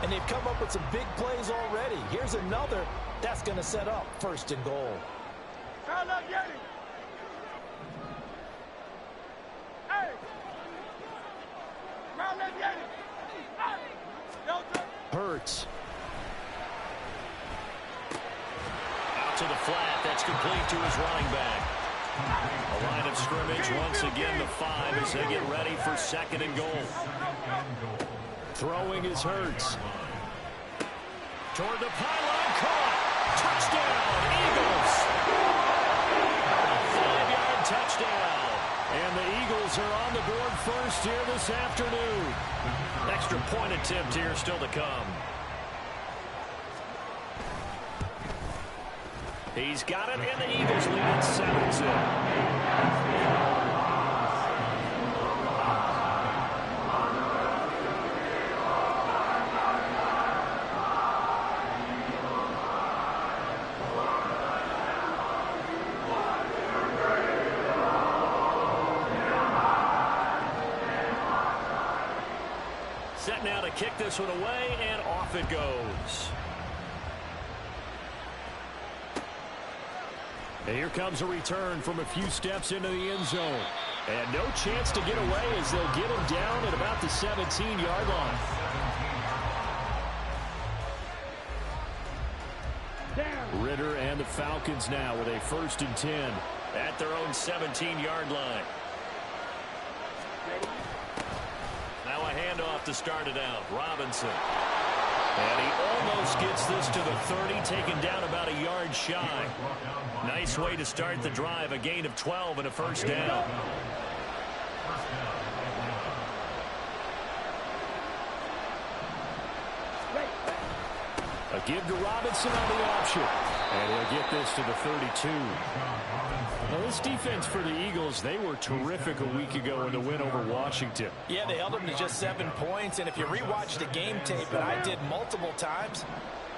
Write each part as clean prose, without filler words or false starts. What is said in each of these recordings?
And they've come up with some big plays already. Here's another that's going to set up 1st and goal. Hurts. Out to the flat. That's complete to his running back. A line of scrimmage once again, the 5 as they get ready for 2nd and goal. Throwing is Hurts. Toward the pylon, caught. Touchdown, Eagles. A 5-yard touchdown. And the Eagles are on the board first here this afternoon. Extra point attempt here still to come. He's got it, and the Eagles lead at 7-0. Set now to kick this one away, and off it goes. And here comes a return from a few steps into the end zone. And no chance to get away as they'll get him down at about the 17-yard line. Ridder and the Falcons now with a 1st and 10 at their own 17-yard line. Now a handoff to start it out. Robinson. And he almost gets this to the 30, taken down about a yard shy. Nice way to start the drive. A gain of 12 and a 1st down. A give to Robinson on the option. And he'll get this to the 32. Now this defense for the Eagles, they were terrific a week ago in the win over Washington. Yeah, they held them to just 7 points. And if you rewatch the game tape, and I did multiple times,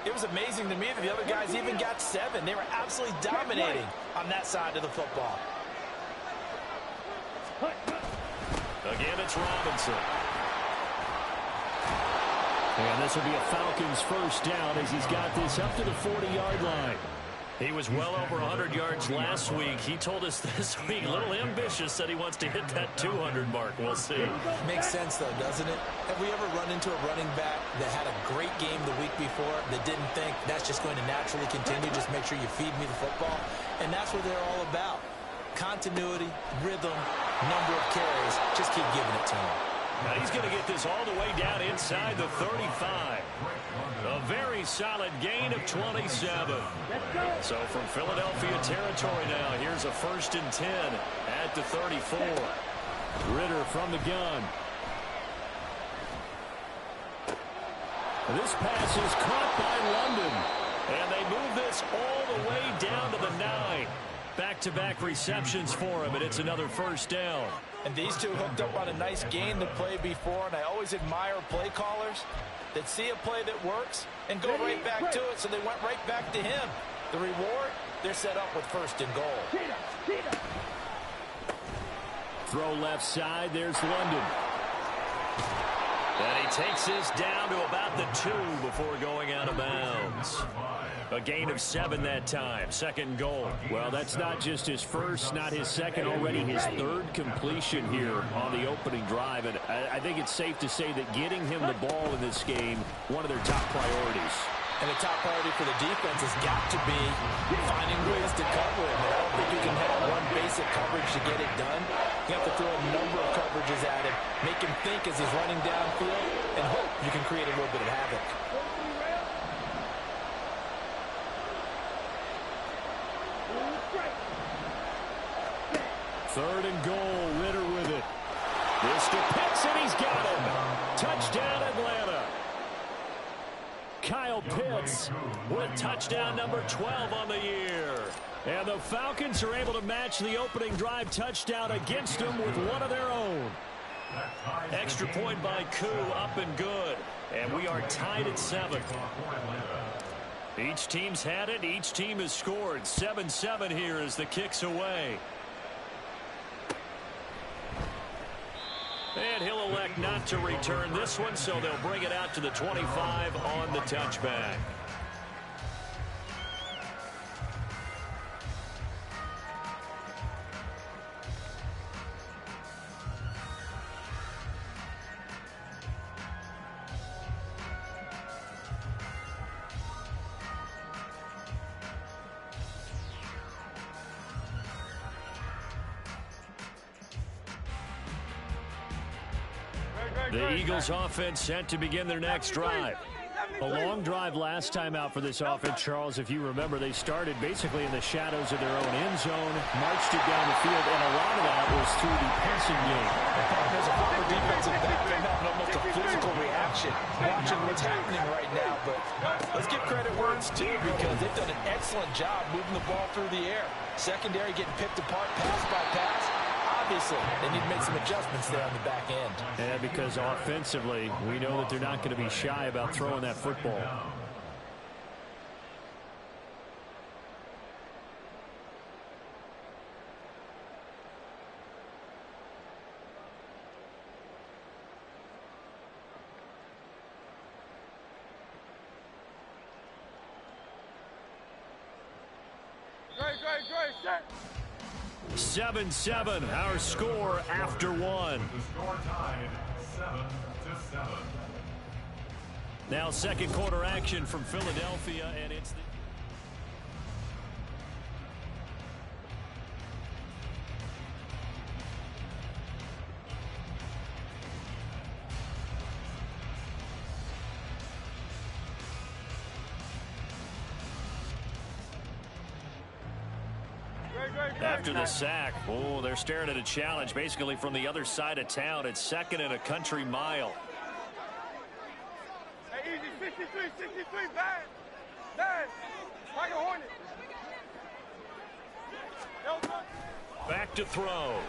it was amazing to me that the other guys even got 7. They were absolutely dominating on that side of the football. Again, it's Robinson. And this will be a Falcons 1st down as he's got this up to the 40-yard line. He was well over 100 yards last week. He told us this week, a little ambitious, said he wants to hit that 200 mark. We'll see. Makes sense, though, doesn't it? Have we ever run into a running back that had a great game the week before that didn't think that's just going to naturally continue? Just make sure you feed me the football. And that's what they're all about. Continuity, rhythm, number of carries. Just keep giving it to him. Now he's going to get this all the way down inside the 35. A very solid gain of 27. So from Philadelphia territory now, here's a 1st and 10 at the 34. Ridder from the gun. This pass is caught by London. And they move this all the way down to the 9. Back-to-back receptions for him, and it's another 1st down. And these two hooked up on a nice gain the play before, and I always admire play callers that see a play that works and go right back to it, so they went right back to him. The reward, they're set up with 1st and goal. Throw left side, there's London. And he takes this down to about the 2 before going out of bounds. A gain of 7 that time. 2nd goal. Well, that's not just his first, not his second, already his 3rd completion here on the opening drive. And I think it's safe to say that getting him the ball in this game, one of their top priorities. And the top priority for the defense has got to be finding ways to cover him. And I don't think you can have one basic coverage to get it done. You have to throw a number of coverages at him, make him think as he's running downfield, and hope you can create a little bit of havoc. 3rd and goal, Ridder with it. This to Pitts, and he's got him. Touchdown, Atlanta. Kyle Pitts with touchdown number 12 on the year. And the Falcons are able to match the opening drive touchdown against them with one of their own. Extra point by Koo, up and good. And we are tied at 7. Each team's had it. Each team has scored. 7-7 here as the kick's away. And he'll elect not to return this one, so they'll bring it out to the 25 on the touchback. The Eagles offense set to begin their next drive. A long drive last time out for this offense, Charles. If you remember, they started basically in the shadows of their own end zone, marched it down the field, and a lot of that was through the passing game. There's a former defensive back and almost a physical reaction watching what's happening right now. But let's give credit where it's due because they've done an excellent job moving the ball through the air. Secondary getting picked apart pass by pass. Obviously, they need to make some adjustments there on the back end. Yeah, because offensively, we know that they're not going to be shy about throwing that football. Great, set. 7-7, our score after one. The score tied 7-7. Now second quarter action from Philadelphia, and it's the after the sack. Oh, they're staring at a challenge basically from the other side of town. It's second and a country mile. Hey, easy, 63, bad. Like a Hornet. Back to throw.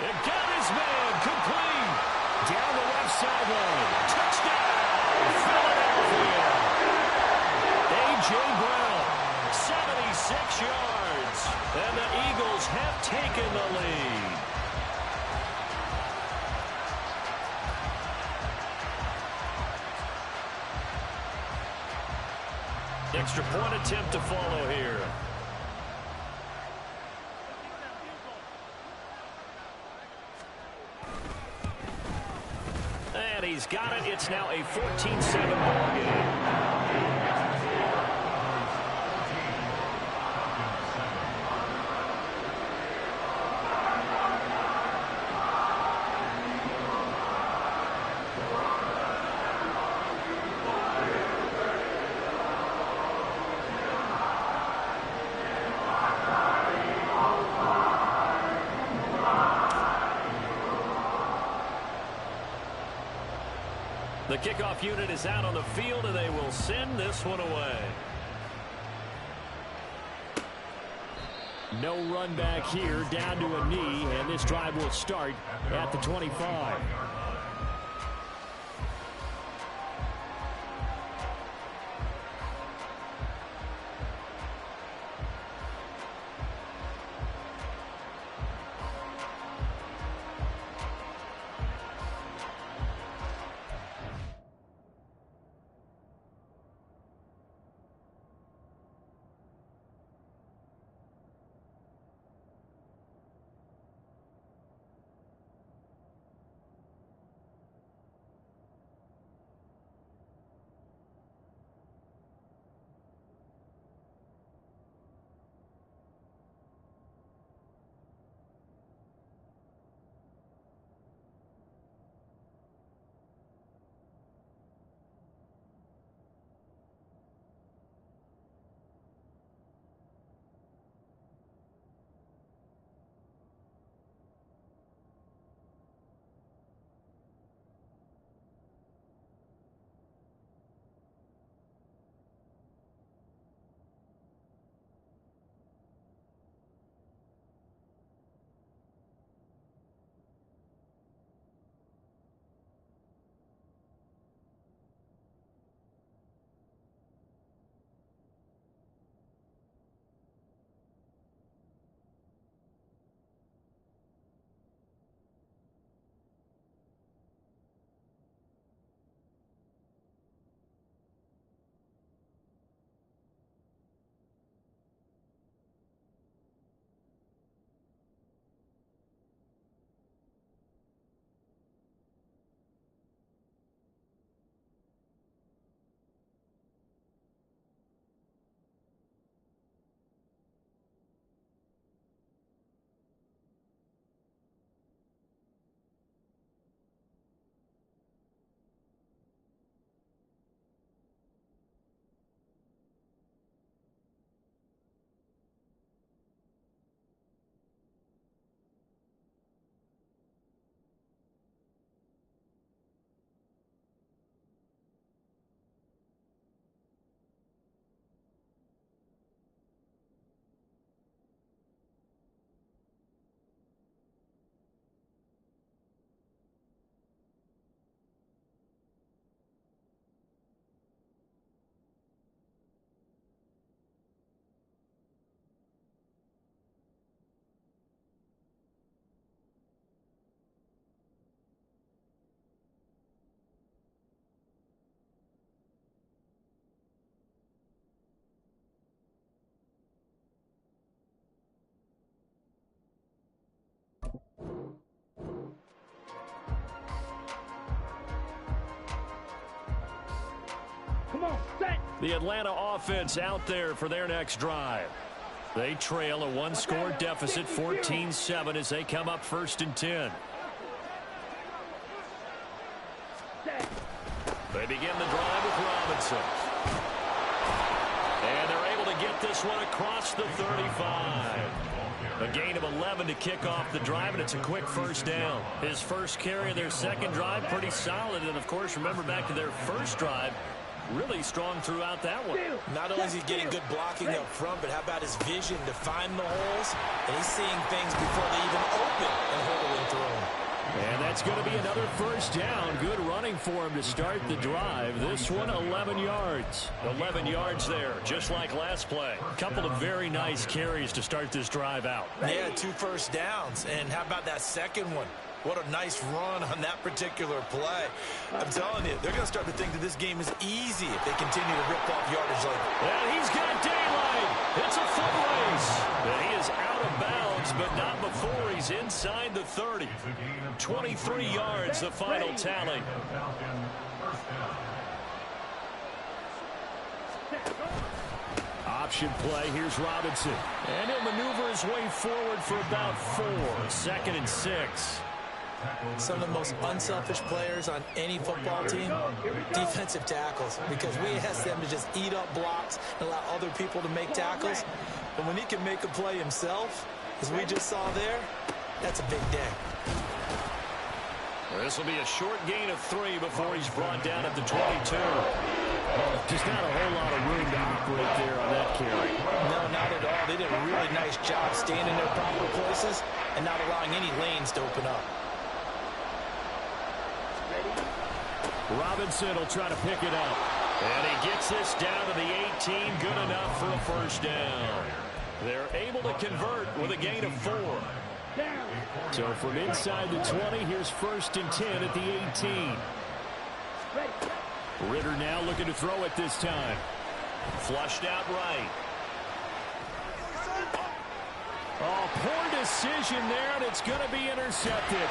And got his man complete. Down the left sideline. Touchdown, Philadelphia. A.J. Brown, 76 yards. And the Eagles have taken the lead. Extra point attempt to follow here. And he's got it. It's now a 14-7 ball game. The kickoff unit is out on the field, and they will send this one away. No run back here, down to a knee, and this drive will start at the 25. The Atlanta offense out there for their next drive. They trail a one-score deficit, 14-7, as they come up 1st and 10. They begin the drive with Robinson. And they're able to get this one across the 35. A gain of 11 to kick off the drive, and it's a quick 1st down. His first carry of their second drive, pretty solid. And, of course, remember back to their first drive, really strong throughout that one. Not only is he getting good blocking up front, but how about his vision to find the holes? And he's seeing things before they even open and hurdling through them. And that's going to be another 1st down. Good running for him to start the drive. This one, 11 yards. 11 yards there, just like last play. A couple of very nice carries to start this drive out. Yeah, 2 first downs. And how about that second one? What a nice run on that particular play. I'm telling you, they're going to start to think that this game is easy if they continue to rip off yardage like that. And he's got daylight. It's a foot race. And he is out of bounds, but not before he's inside the 30. 23 yards, the final tally. Option play. Here's Robinson. And he'll maneuver his way forward for about 4. 2nd and 6. Some of the most unselfish players on any football team, defensive tackles, because we ask them to just eat up blocks and allow other people to make tackles. But when he can make a play himself, as we just saw there, that's a big day. This will be a short gain of 3 before he's brought down at the 22. Just not a whole lot of room to operate there on that carry. No, not at all. They did a really nice job staying in their proper places and not allowing any lanes to open up. Robinson will try to pick it up. And he gets this down to the 18. Good enough for a 1st down. They're able to convert with a gain of 4. So from inside the 20, here's 1st and 10 at the 18. Ritter now looking to throw it this time. Flushed out right. Oh, poor decision there, and it's going to be intercepted.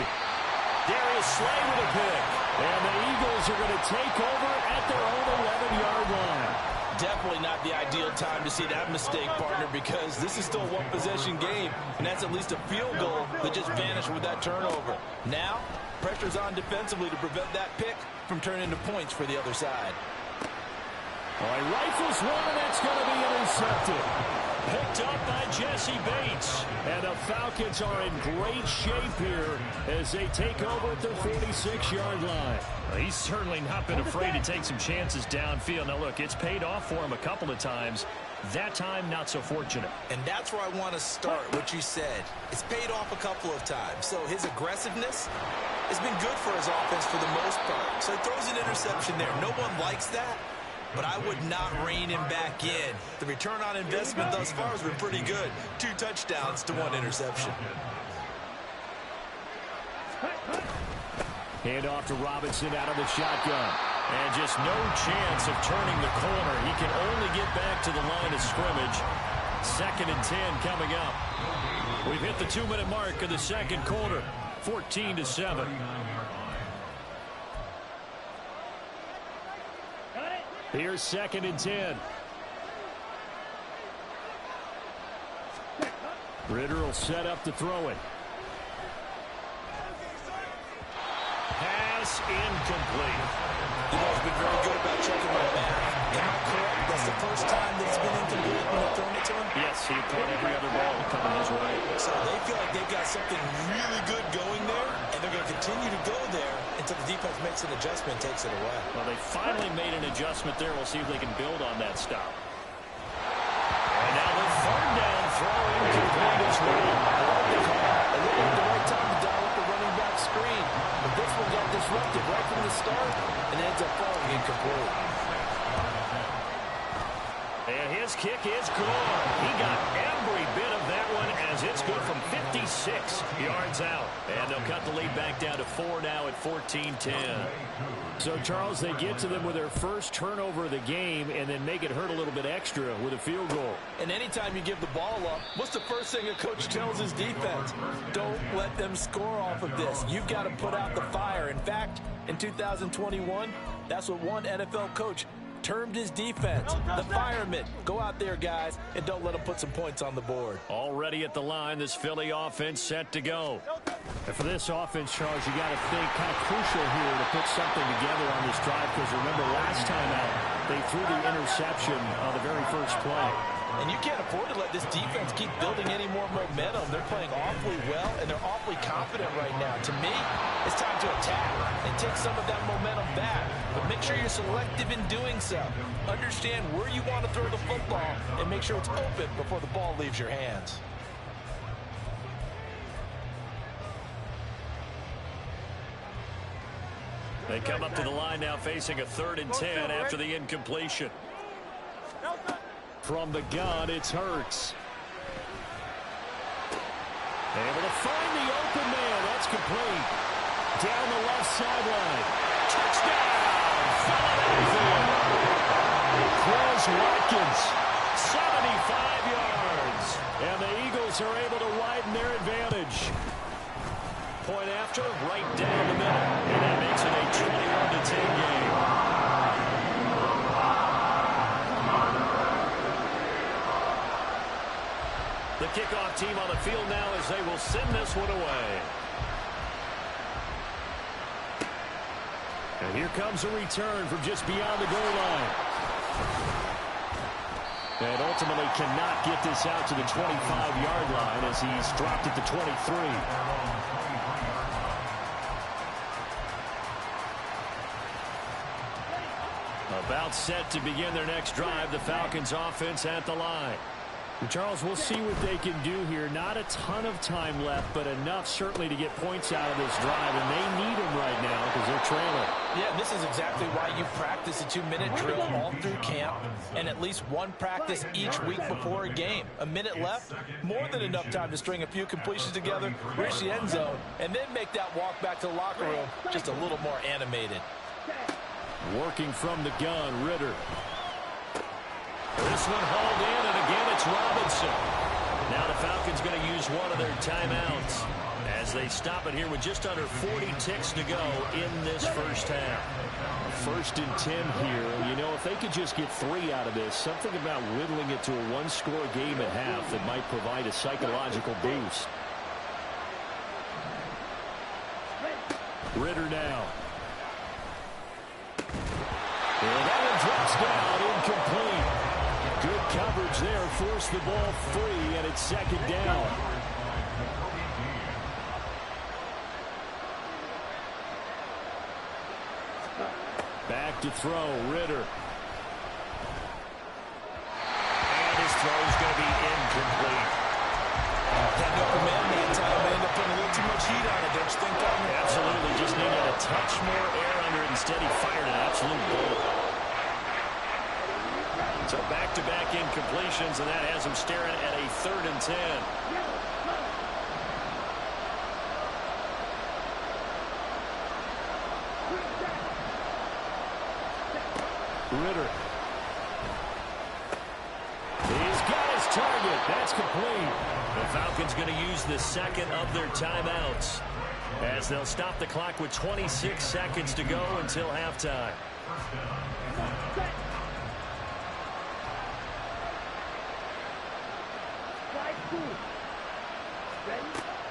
Darius Slay with a pick. And the Eagles are going to take over at their own 11-yard line. Definitely not the ideal time to see that mistake, partner, because this is still a one-possession game, and that's at least a field goal that just vanished with that turnover. Now, pressure's on defensively to prevent that pick from turning into points for the other side. Well, he rifles one, and that's going to be intercepted. Picked up by Jesse Bates. And the Falcons are in great shape here as they take over at their 46-yard line. Well, he's certainly not been afraid to take some chances downfield. Now, look, it's paid off for him a couple of times. That time, not so fortunate. And that's where I want to start, what you said. It's paid off a couple of times. So his aggressiveness has been good for his offense for the most part. So he throws an interception there. No one likes that. But I would not rein him back in. The return on investment thus far has been pretty good. 2 touchdowns to 1 interception. Hand off to Robinson out of the shotgun. And just no chance of turning the corner. He can only get back to the line of scrimmage. 2nd and 10 coming up. We've hit the 2-minute mark of the second quarter. 14-7. Here's 2nd and 10. Ritter will set up to throw it. Pass incomplete. You know, he's been very good about checking my math. Am I correct? That's the first time that it's been incomplete when they've thrown it to him? Yes, he caught every other ball coming his way. So they feel like they've got something really good going there, and they're going to continue to go there until the defense makes an adjustment and takes it away. Well, they finally made an adjustment there. We'll see if they can build on that stop. And now the 3rd down throw incomplete as well. And they had the right time to dial up the running back screen. But this one got disrupted right from the start and ends up falling incomplete. And his kick is good. He got every bit of that one as it's good from 56 yards out. And they'll cut the lead back down to 4 now at 14-10. So, Charles, they get to them with their first turnover of the game and then make it hurt a little bit extra with a field goal. And anytime you give the ball up, what's the first thing a coach tells his defense? Don't let them score off of this. You've got to put out the fire. In fact, in 2021, that's what one NFL coach termed his defense, the firemen. Go out there, guys, and don't let them put some points on the board. Already at the line, this Philly offense set to go. And for this offense, Charles, you got to think kind of crucial here to put something together on this drive, because remember last time out, they threw the interception on the very first play. And you can't afford to let this defense keep building any more momentum. They're playing awfully well, and they're awfully confident right now. To me, it's time to attack and take some of that momentum back. But make sure you're selective in doing so. Understand where you want to throw the football, and make sure it's open before the ball leaves your hands. They come up to the line now facing a 3rd and 10 after the incompletion. From the gun, it's Hurts. Able to find the open man. That's complete. Down the left sideline. Touchdown! Philadelphia! Quez Watkins, 75 yards. And the Eagles are able to widen their advantage. Point after, right down the middle. And that makes it a 21-10 game. The kickoff team on the field now as they will send this one away. And here comes a return from just beyond the goal line. And ultimately cannot get this out to the 25-yard line as he's dropped it to 23. About set to begin their next drive, the Falcons offense at the line. Charles, we'll see what they can do here. Not a ton of time left, but enough certainly to get points out of this drive, and they need them right now because they're trailing. Yeah, this is exactly why you practice a 2-minute drill all through camp and at least one practice each week before a game. A minute left, more than enough time to string a few completions together, reach the end zone, and then make that walk back to the locker room just a little more animated. Working from the gun, Ritter. This one hauled in, and again it's Robinson. Now the Falcons going to use one of their timeouts as they stop it here with just under 40 ticks to go in this first half. 1st and 10 here. You know, if they could just get 3 out of this, something about whittling it to a one-score game at half that might provide a psychological boost. Ritter now. And that one drops down, incomplete. Good coverage there, forced the ball free, and it's 2nd down. Back to throw, Ritter. And his throw is going to be incomplete. That upper man that time may end up putting a little too much heat on it, don't you think, Gardner? Absolutely, just needed a touch more air under it. Instead, he fired an absolute bullet. So back-to-back incompletions, and that has him staring at a 3rd and 10. Ritter. He's got his target. That's complete. The Falcons going to use the 2nd of their timeouts as they'll stop the clock with 26 seconds to go until halftime.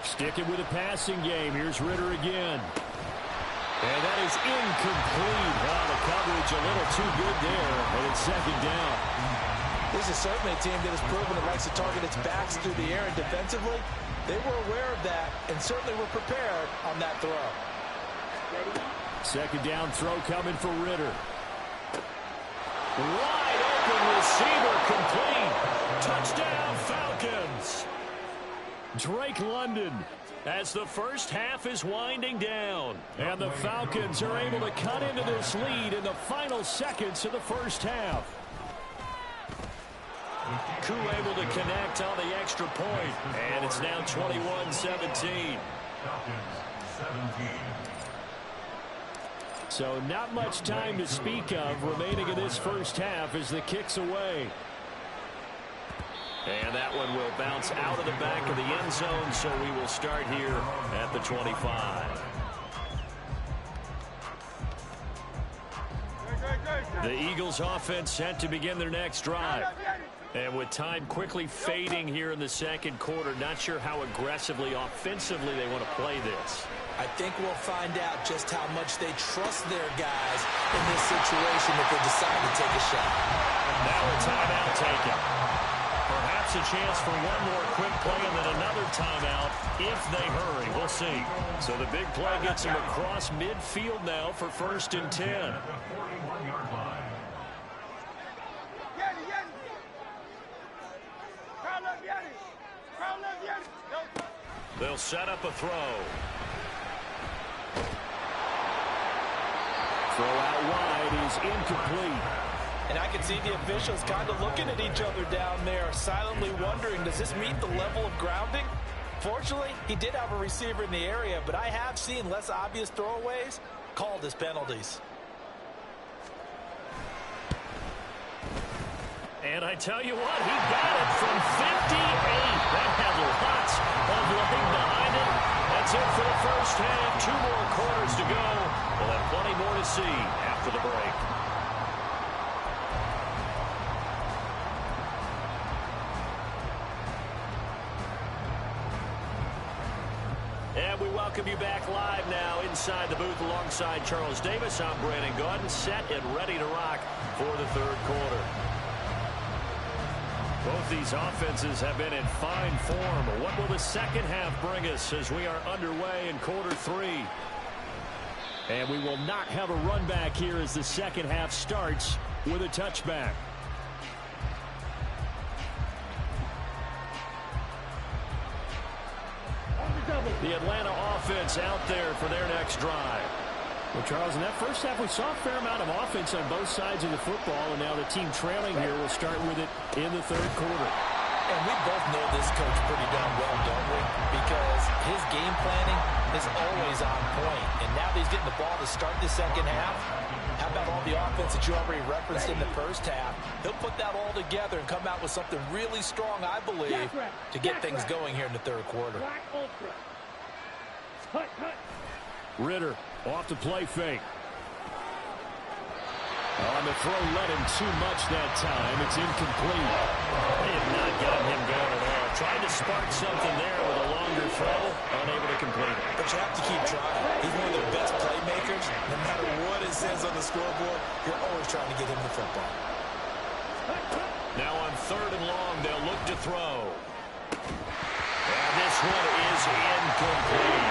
Sticking with a passing game. Here's Ritter again. And that is incomplete. Oh, the coverage a little too good there, and it's 2nd down. This is certainly a team that has proven it likes to target its backs through the air, and defensively, they were aware of that and certainly were prepared on that throw. 2nd down throw coming for Ritter. Wide open receiver, complete. Touchdown, Falcons. Drake London. As the first half is winding down. And the Falcons are able to cut into this lead in the final seconds of the first half. Koo able to connect on the extra point. And it's now 21-17. So not much time to speak of remaining in this first half as the kick's away. And that one will bounce out of the back of the end zone, so we will start here at the 25. Good. The Eagles offense set to begin their next drive. And with time quickly fading here in the second quarter, not sure how aggressively, offensively they want to play this. I think we'll find out just how much they trust their guys in this situation if they decide to take a shot. Now a timeout taken. Perhaps a chance for one more quick play and then another timeout if they hurry. We'll see. So the big play gets them across midfield now for 1st and 10. They'll set up a throw. Throw out wide is incomplete. And I can see the officials kind of looking at each other down there, silently wondering, does this meet the level of grounding? Fortunately, he did have a receiver in the area, but I have seen less obvious throwaways called as penalties. And I tell you what, he got it from 58. That had lots of leg behind it. That's it for the first half. 2 more quarters to go. We'll have plenty more to see after the break. And we welcome you back live now inside the booth alongside Charles Davis. I'm Brandon Gaudin, set and ready to rock for the third quarter. Both these offenses have been in fine form. What will the second half bring us as we are underway in quarter 3? And we will not have a run back here as the second half starts with a touchback. The Atlanta offense out there for their next drive. Well, Charles, in that first half, we saw a fair amount of offense on both sides of the football, and now the team trailing here will start with it in the third quarter. And we both know this coach pretty darn well, don't we? Because his game planning is always on point. And now that he's getting the ball to start the second half, how about all the offense that you already referenced in the first half? He'll put that all together and come out with something really strong, I believe, to get things going here in the third quarter. Ritter off the play fake. On the throw, led him too much that time. It's incomplete. They have not gotten him going at all. Tried to spark something there with a longer throw. Unable to complete it. But you have to keep trying. He's one of their best playmakers. No matter what it says on the scoreboard, you're always trying to get him the football. Now on 3rd and long, they'll look to throw. And this one is incomplete.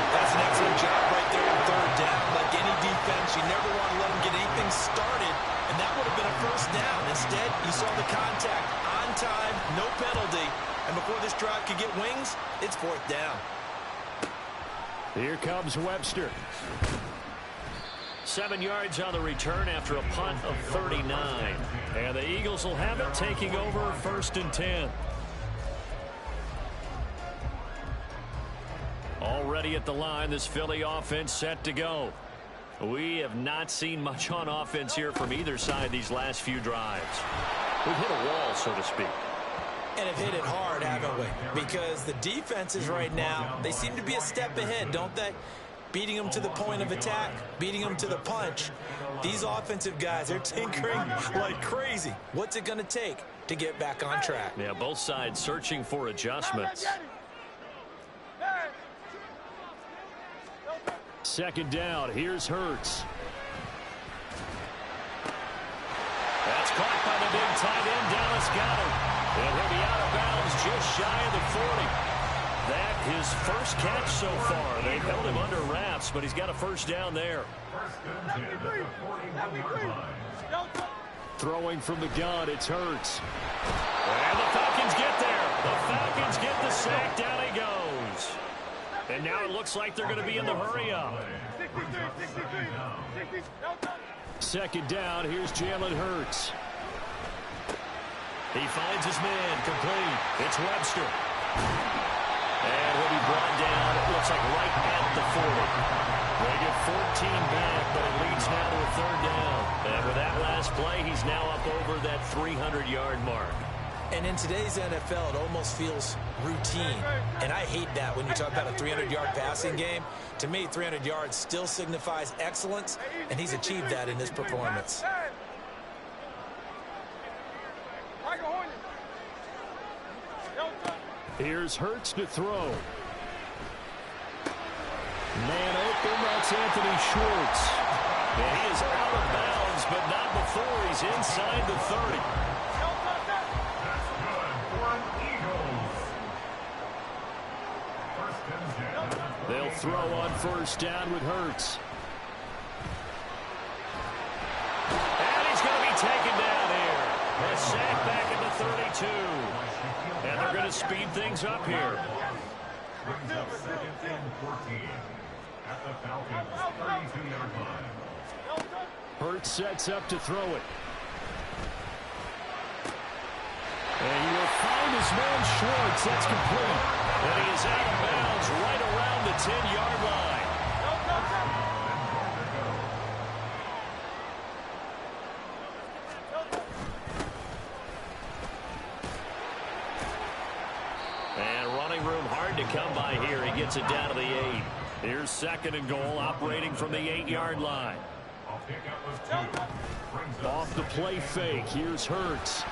That's an excellent job right there on 3rd down. Like any defense, you never want to let them get anything started, and that would have been a first down. Instead, you saw the contact on time, no penalty, and before this drive could get wings, it's 4th down. Here comes Webster. 7 yards on the return after a punt of 39. And the Eagles will have it, taking over 1st and 10. Already at the line, this Philly offense set to go. We have not seen much on offense here from either side these last few drives. We've hit a wall, so to speak. And have hit it hard, haven't we? Because the defenses right now, they seem to be a step ahead, don't they? Beating them to the point of attack, beating them to the punch. These offensive guys, they're tinkering like crazy. What's it going to take to get back on track? Yeah, both sides searching for adjustments. 2nd down, here's Hurts. That's caught by the big tight end, Dallas Goedert. And he'll be out of bounds just shy of the 40. That his first catch so far. They held him under wraps, but he's got a first down there. Throwing from the gun, it's Hurts. And the Falcons get there. The Falcons get the sack, down he goes. And now it looks like they're going to be in the hurry-up. 2nd down, here's Jalen Hurts. He finds his man, complete. It's Webster. And he'll be brought down, it looks like right at the 40. They get 14 back, but it leads now to a 3rd down. And with that last play, he's now up over that 300-yard mark. And in today's NFL, it almost feels routine. And I hate that when you talk about a 300-yard passing game. To me, 300 yards still signifies excellence, and he's achieved that in this performance. Here's Hurts to throw. Man open, that's Anthony Schwartz. And he is out of bounds, but not before he's inside the 30. They'll throw on first down with Hurts. And he's going to be taken down here. A sack back at the 32. And they're going to speed things up here. Brings up second and 14 at the Falcons' 32-yard line. Hurts sets up to throw it. And he will find his man Schwartz. That's complete. And he is out of bounds right around the 10-yard line. And running room hard to come by here. He gets it down to the 8. Here's second and goal, operating from the 8-yard line. Off the play fake. Here's Hurts.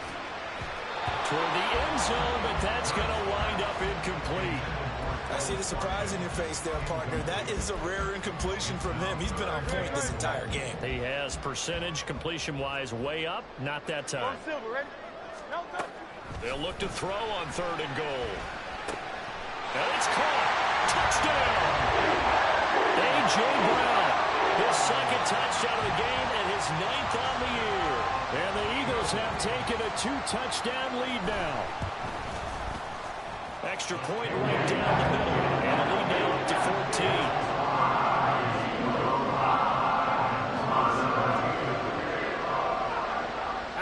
Toward the end zone, but that's going to wind up incomplete. I see the surprise in your face there, partner. That is a rare incompletion from him. He's been on point this entire game. He has percentage completion-wise way up. Not that time. They'll look to throw on third and goal. And it's caught. Touchdown! A.J. Brown. His second touchdown of the game and his 9th on the year. And the Eagles have taken a 2-touchdown lead now. Extra point right down the middle. And a lead now up to 14.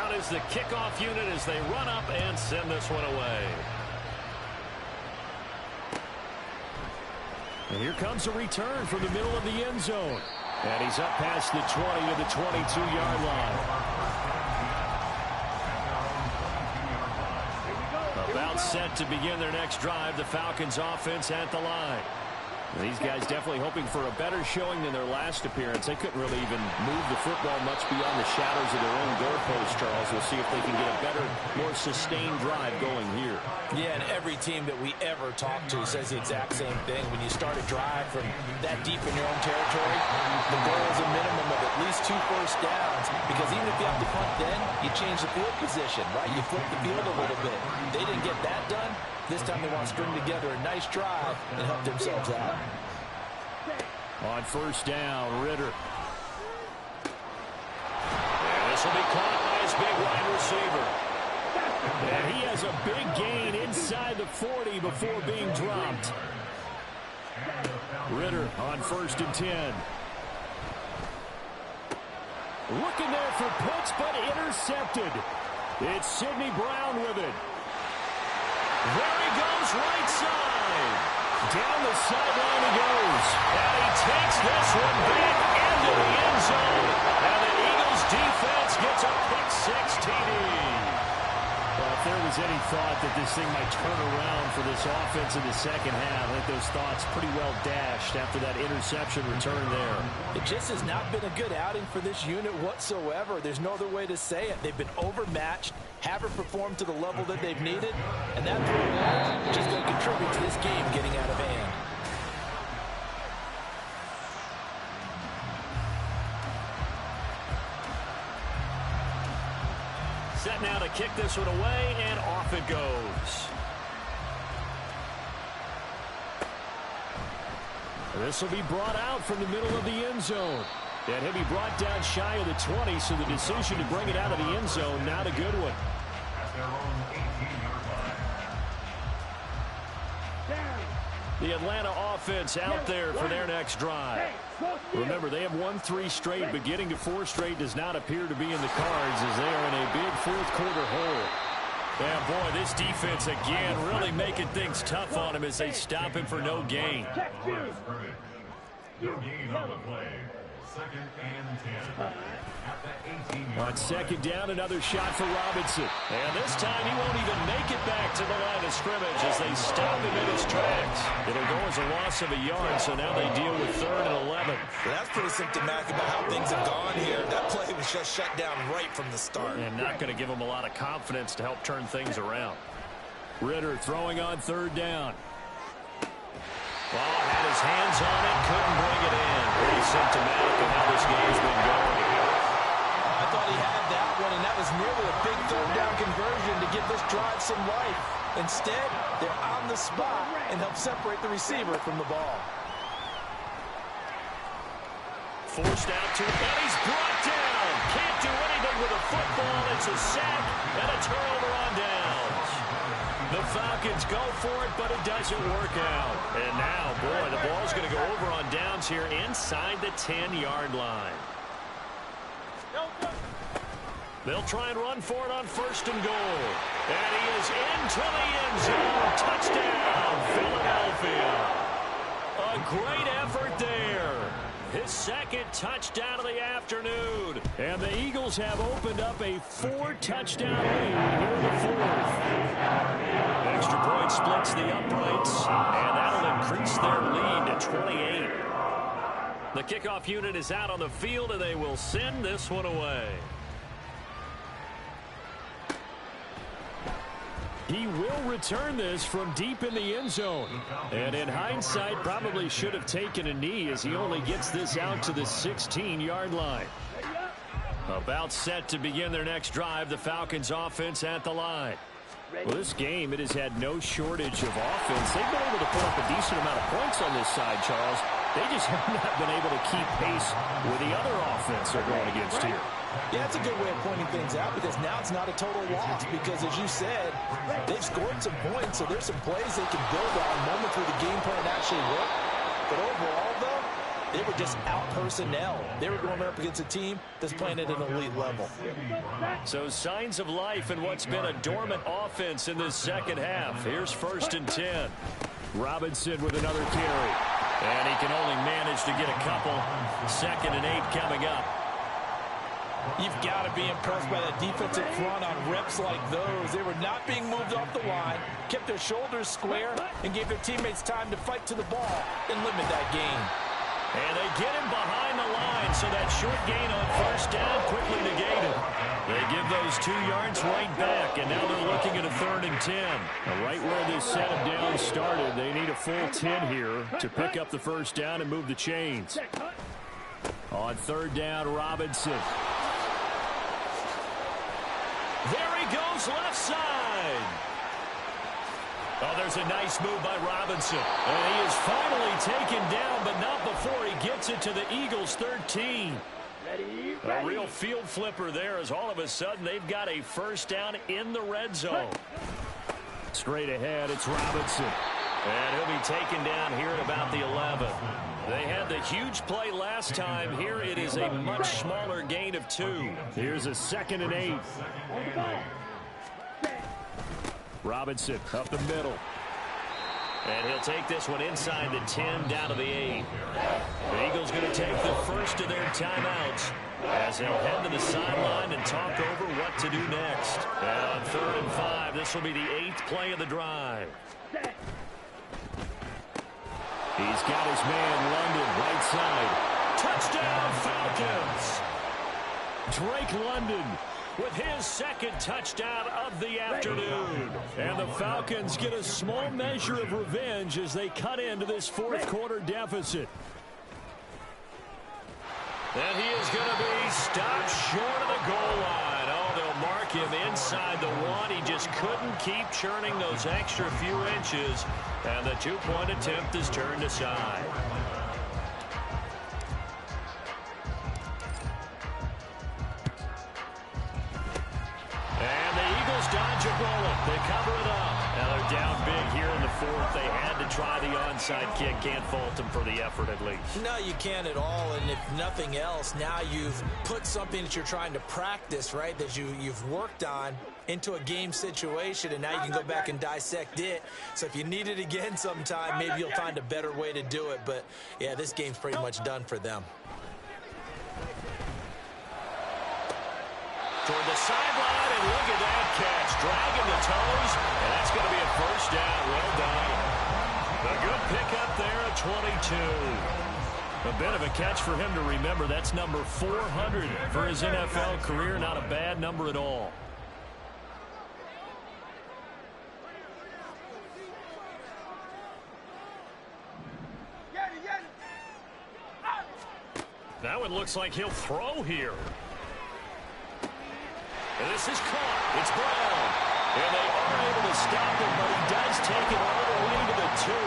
Out is the kickoff unit as they run up and send this one away. And here comes a return from the middle of the end zone. And he's up past the 20 to the 22-yard line. About set to begin their next drive. The Falcons offense at the line. These guys definitely hoping for a better showing than their last appearance. They couldn't really even move the football much beyond the shadows of their own goalpost, Charles. We'll see if they can get a better, more sustained drive going here. Yeah, and every team that we ever talk to says the exact same thing. When you start a drive from that deep in your own territory, the goal is a minimum of at least 2 first downs. Because even if you have to punt then, you change the field position, right? You flip the field a little bit. They didn't get that done. This time they want to string together a nice drive and help themselves out. On first down, Ritter. And this will be caught by his big wide receiver. And he has a big gain inside the 40 before being dropped. Ritter on first and 10. Looking there for Pitts, but intercepted. It's Sidney Brown with it. There he goes, right side. Down the sideline he goes. And he takes this one back into the end zone. And the Eagles defense gets a pick-6 TD. Well, if there was any thought that this thing might turn around for this offense in the second half, I think those thoughts pretty well dashed after that interception return there. It just has not been a good outing for this unit whatsoever. There's no other way to say it. They've been overmatched, haven't performed to the level that they've needed, and that just going to contribute to this game getting out of hand. Set now to kick this one away, and off it goes. This will be brought out from the middle of the end zone. And he'll be brought down shy of the 20, so the decision to bring it out of the end zone, not a good one. At their own 18-yard line. The Atlanta offense out there for their next drive. Remember, they have won 3 straight, but getting to 4 straight does not appear to be in the cards as they are in a big fourth-quarter hole. Yeah, boy, this defense again really making things tough on him as they stop him for no gain. No gain on the play. Second and 10. At the 18-yard line. On second down, another shot for Robinson. And this time he won't even make it back to the line of scrimmage as they stop him in his tracks. It'll go as a loss of a yard, so now they deal with 3rd and 11. Well, that's pretty symptomatic about how things have gone here. That play was just shut down right from the start. And not going to give them a lot of confidence to help turn things around. Ritter throwing on third down. Oh, had his hands on it, couldn't bring it in. Pretty symptomatic of how this game's been going. I thought he had that one, and that was nearly a big third down conversion to give this drive some life. Instead, they're on the spot and help separate the receiver from the ball. Forced out to him, and he's brought down. Can't do anything with a football. It's a sack and a turnover on downs. The Falcons go for it, but it doesn't work out. And now, boy, the ball's going to go over on downs here inside the 10-yard line. They'll try and run for it on first and goal. And he is into the end zone. Touchdown, Philadelphia. A great effort there. His second touchdown of the afternoon. And the Eagles have opened up a 4-touchdown lead here in the fourth. Extra point splits the uprights, and that'll increase their lead to 28. The kickoff unit is out on the field, and they will send this one away. He will return this from deep in the end zone. And in hindsight, probably should have taken a knee as he only gets this out to the 16-yard line. About set to begin their next drive, the Falcons offense at the line. Well, this game, it has had no shortage of offense. They've been able to put up a decent amount of points on this side, Charles. They just have not been able to keep pace with the other offense they're going against here. Yeah, that's a good way of pointing things out because now it's not a total loss because, as you said, they've scored some points, so there's some plays they can build on, moments where the game plan actually worked. But overall, though, they were just out-personnel. They were going up against a team that's playing at an elite level. So signs of life in what's been a dormant offense in this second half. Here's 1st and 10. Robinson with another carry. And he can only manage to get a couple. 2nd and 8 coming up. You've got to be impressed by that defensive front on reps like those. They were not being moved off the line, kept their shoulders square, and gave their teammates time to fight to the ball and limit that gain. And they get him behind the line, so that short gain on 1st down quickly negated. They give those 2 yards right back, and now they're looking at a 3rd and 10. Now, right where this set of downs started, they need a full 10 here to pick up the 1st down and move the chains. On 3rd down, Robinson. There he goes, left side. Oh, there's a nice move by Robinson. And he is finally taken down, but not before he gets it to the Eagles' 13. A real field flipper there as all of a sudden they've got a 1st down in the red zone. Straight ahead, it's Robinson. And he'll be taken down here at about the 11. They had the huge play last time. Here it is a much smaller gain of 2. Here's a 2nd and 8. Robinson up the middle. And he'll take this one inside the 10 down to the 8. The Eagles going to take the first of their timeouts as they'll head to the sideline and talk over what to do next. And on 3rd and 5, this will be the 8th play of the drive. He's got his man London right side. Touchdown Falcons! Drake London with his 2nd touchdown of the afternoon. And the Falcons get a small measure of revenge as they cut into this 4th quarter deficit. And he is going to be stopped short of the goal line. Oh, they'll mark him inside the 1. He just couldn't keep churning those extra few inches. And the 2-point attempt is turned aside. And the Eagles dodge a bullet. They cover it up. Now they're down big here in the 4th. They had to try the onside kick. Can't fault them for the effort at least. No, you can't at all. And if nothing else, now you've put something that you're trying to practice, right, that you've worked on into a game situation, and now you can go back and dissect it. So if you need it again sometime, maybe you'll find a better way to do it. But, yeah, this game's pretty much done for them. Toward the sideline, and look at that catch. Dragging the toes, and that's going to be a 1st down. Well done. A good pickup there at 22. A bit of a catch for him to remember. That's number 400 for his NFL career. Not a bad number at all. and looks like he'll throw here. And this is caught. It's Brown. And they are able to stop him, but he does take it all the way to the 2.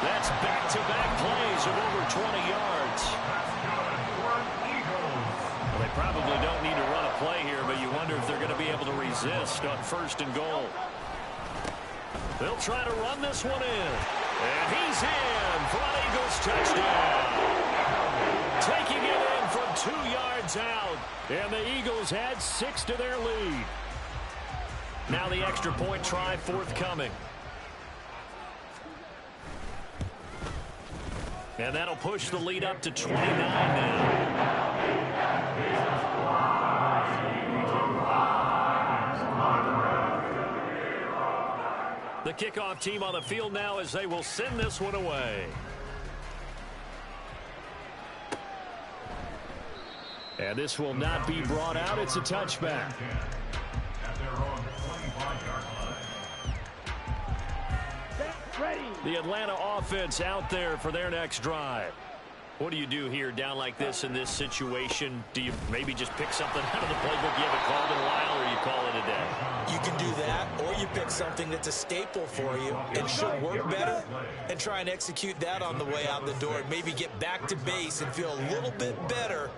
That's back-to-back plays of over 20 yards. Well, they probably don't need to run a play here, but you wonder if they're going to be able to resist on 1st and goal. They'll try to run this one in. And he's in for an Eagles touchdown. Taking it in from 2 yards out. And the Eagles add 6 to their lead. Now the extra point try forthcoming. And that'll push the lead up to 29 now. The kickoff team on the field now as they will send this one away. And this will not be brought out. It's a touchback. The Atlanta offense out there for their next drive. What do you do here down like this in this situation? Do you maybe just pick something out of the playbook you haven't called in a while, or you call it a day? You can do that, or you pick something that's a staple for you and should work better and try and execute that on the way out the door and maybe get back to base and feel a little bit better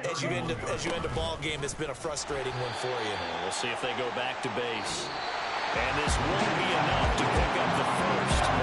as you end a ball game that's been a frustrating one for you. We'll see if they go back to base. And this won't be enough to pick up the first.